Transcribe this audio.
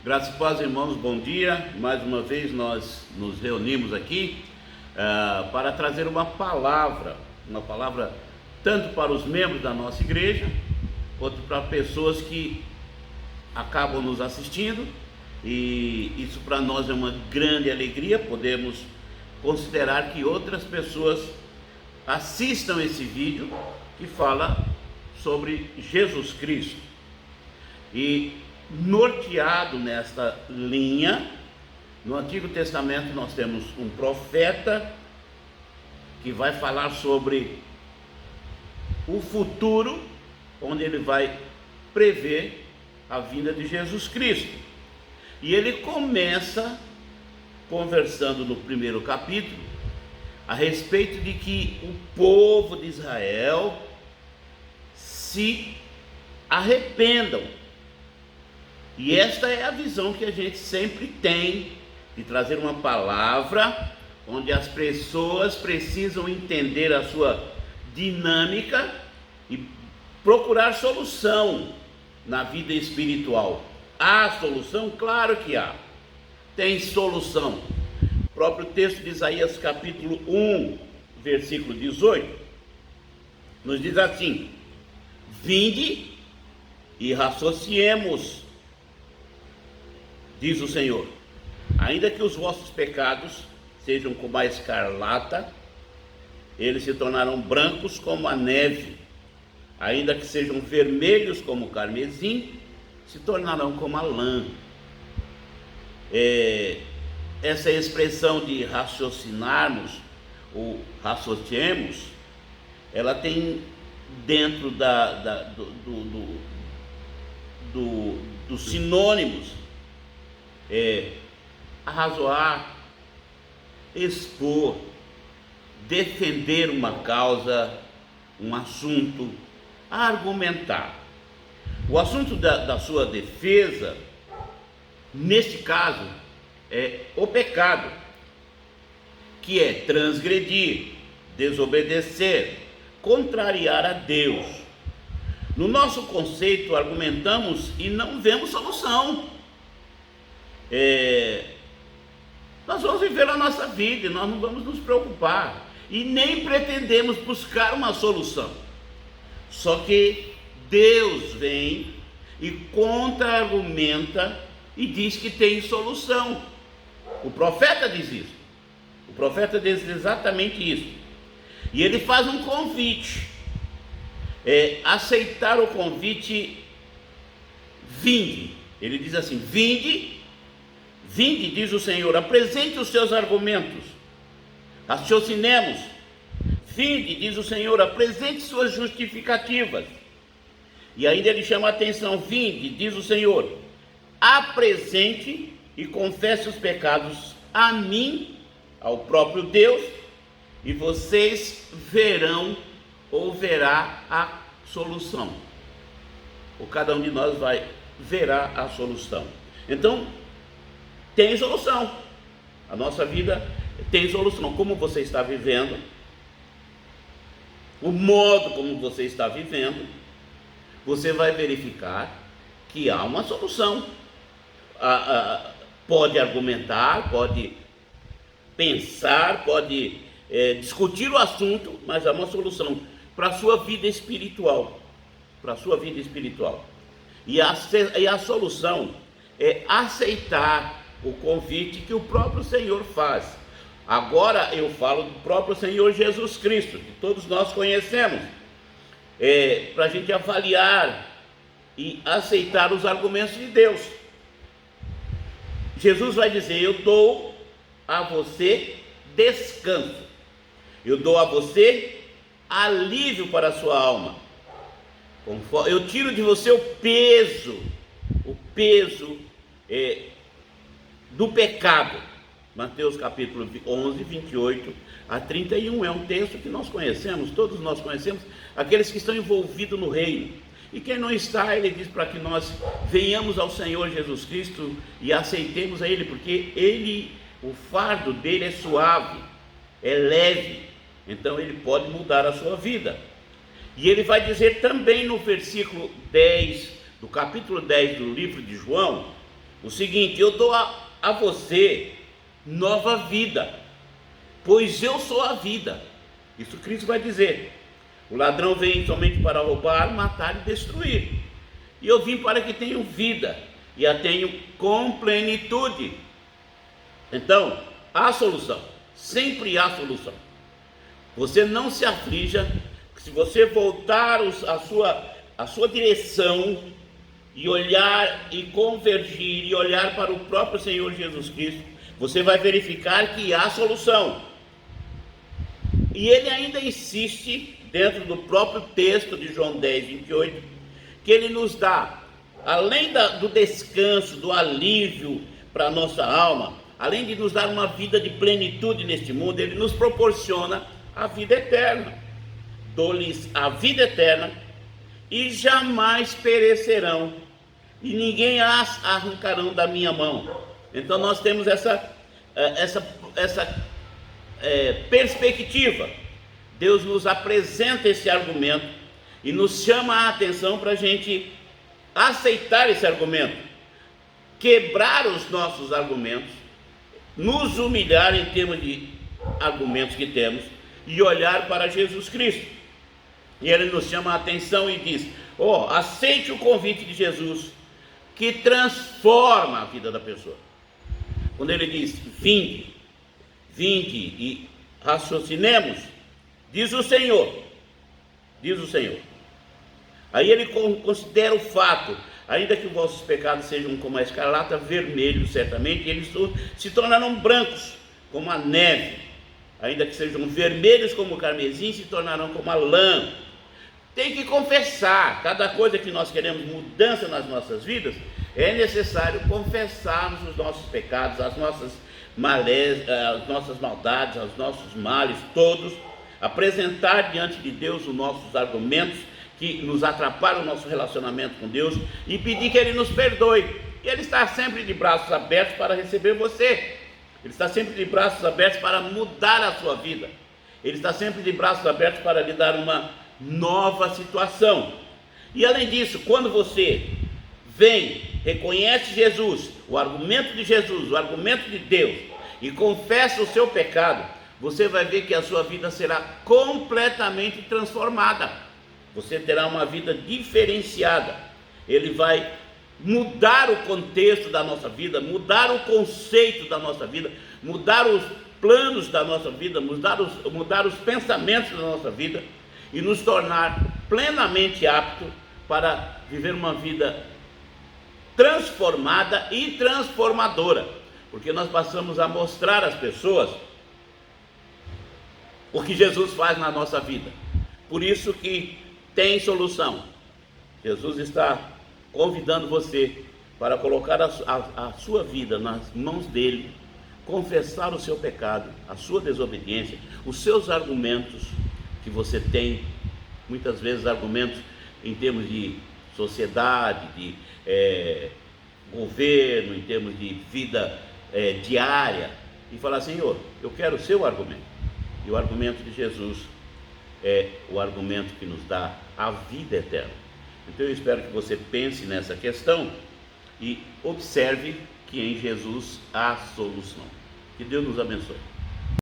Graças e paz, irmãos, bom dia. Mais uma vez nós nos reunimos aqui para trazer uma palavra tanto para os membros da nossa igreja, quanto para pessoas que acabam nos assistindo. E isso para nós é uma grande alegria, podemos considerar que outras pessoas assistam esse vídeo que fala sobre Jesus Cristo. E norteado nesta linha, no Antigo Testamento nós temos um profeta que vai falar sobre o futuro, onde ele vai prever a vinda de Jesus Cristo. E ele começa conversando no primeiro capítulo a respeito de que o povo de Israel se arrependam. E esta é a visão que a gente sempre tem, de trazer uma palavra onde as pessoas precisam entender a sua dinâmica e procurar solução na vida espiritual. Há solução? Claro que há. Tem solução. O próprio texto de Isaías capítulo 1, versículo 18, nos diz assim: vinde e raciociemos, diz o Senhor, ainda que os vossos pecados sejam como a escarlata, eles se tornarão brancos como a neve, ainda que sejam vermelhos como o carmesim, se tornarão como a lã. Essa expressão de raciocinarmos, ou raciociemos, ela tem dentro dos sinônimos arrazoar, expor, defender uma causa, um assunto, argumentar. O assunto da sua defesa, neste caso, é o pecado, que é transgredir, desobedecer, contrariar a Deus. No nosso conceito, argumentamos e não vemos solução. Nós vamos viver a nossa vida e nós não vamos nos preocupar e nem pretendemos buscar uma solução. Só que Deus vem e contra-argumenta e diz que tem solução. O profeta diz isso. O profeta diz exatamente isso. E ele faz um convite. Aceitar o convite, vinde. Ele diz assim: vinde, diz o Senhor, apresente os seus argumentos, raciocinemos. Vinde, diz o Senhor, apresente suas justificativas. E ainda ele chama a atenção: vinde, diz o Senhor, apresente e confesse os pecados a mim, ao próprio Deus, e vocês verá a solução. Ou cada um de nós verá a solução. Então, tem solução. A nossa vida tem solução. Como você está vivendo, o modo como você está vivendo, você vai verificar que há uma solução. Pode argumentar, pode pensar, pode discutir o assunto, mas há uma solução para a sua vida espiritual. Para a sua vida espiritual. E a solução é aceitar o convite que o próprio Senhor faz. Agora eu falo do próprio Senhor Jesus Cristo, que todos nós conhecemos, para a gente avaliar e aceitar os argumentos de Deus. Jesus vai dizer: eu dou a você descanso, eu dou a você alívio para a sua alma, eu tiro de você o peso do pecado. Mateus capítulo 11, 28 a 31, é um texto que nós conhecemos, todos nós conhecemos, aqueles que estão envolvidos no reino. E quem não está, ele diz para que nós venhamos ao Senhor Jesus Cristo e aceitemos a Ele, porque o fardo dele é suave, é leve, então ele pode mudar a sua vida. E ele vai dizer também no versículo 10, do capítulo 10 do livro de João, o seguinte: eu dou a você nova vida, pois eu sou a vida. Isso Cristo vai dizer. O ladrão vem somente para roubar, matar e destruir. E eu vim para que tenham vida, e a tenham com plenitude. Então, há solução, sempre há solução. Você não se aflija, se você voltar a sua direção, e olhar e convergir, e olhar para o próprio Senhor Jesus Cristo, você vai verificar que há solução. E ele ainda insiste, dentro do próprio texto de João 10, 28, que ele nos dá, além do descanso, do alívio para a nossa alma, além de nos dar uma vida de plenitude neste mundo, ele nos proporciona a vida eterna. Dou-lhes a vida eterna e jamais perecerão, e ninguém as arrancarão da minha mão. Então nós temos essa perspectiva. Deus nos apresenta esse argumento e nos chama a atenção para a gente aceitar esse argumento, quebrar os nossos argumentos, nos humilhar em termos de argumentos que temos e olhar para Jesus Cristo. E ele nos chama a atenção e diz: aceite o convite de Jesus, que transforma a vida da pessoa. Quando ele diz: vinde e raciocinemos, diz o Senhor. Aí ele considera o fato: ainda que os vossos pecados sejam como a escarlata, vermelhos certamente, eles se tornarão brancos como a neve. Ainda que sejam vermelhos como o carmesim, se tornarão como a lã. Tem que confessar. Cada coisa que nós queremos mudança nas nossas vidas, é necessário confessarmos os nossos pecados, as nossas maldades, os nossos males todos, apresentar diante de Deus os nossos argumentos que nos atrapalham o nosso relacionamento com Deus, e pedir que Ele nos perdoe. E Ele está sempre de braços abertos para receber você. Ele está sempre de braços abertos para mudar a sua vida. Ele está sempre de braços abertos para lhe dar uma nova situação. E além disso, quando você vem, reconhece Jesus, o argumento de Jesus, o argumento de Deus, e confessa o seu pecado, você vai ver que a sua vida será completamente transformada. Você terá uma vida diferenciada. Ele vai mudar o contexto da nossa vida, mudar o conceito da nossa vida, mudar os planos da nossa vida, mudar os pensamentos da nossa vida, e nos tornar plenamente apto para viver uma vida transformada e transformadora, porque nós passamos a mostrar às pessoas o que Jesus faz na nossa vida. Por isso que tem solução. Jesus está convidando você para colocar a sua vida nas mãos dele, confessar o seu pecado, a sua desobediência, os seus argumentos que você tem, muitas vezes argumentos em termos de sociedade, de governo, em termos de vida diária, e falar: Senhor, eu quero o seu argumento. E o argumento de Jesus é o argumento que nos dá a vida eterna. Então eu espero que você pense nessa questão e observe que em Jesus há solução. Que Deus nos abençoe.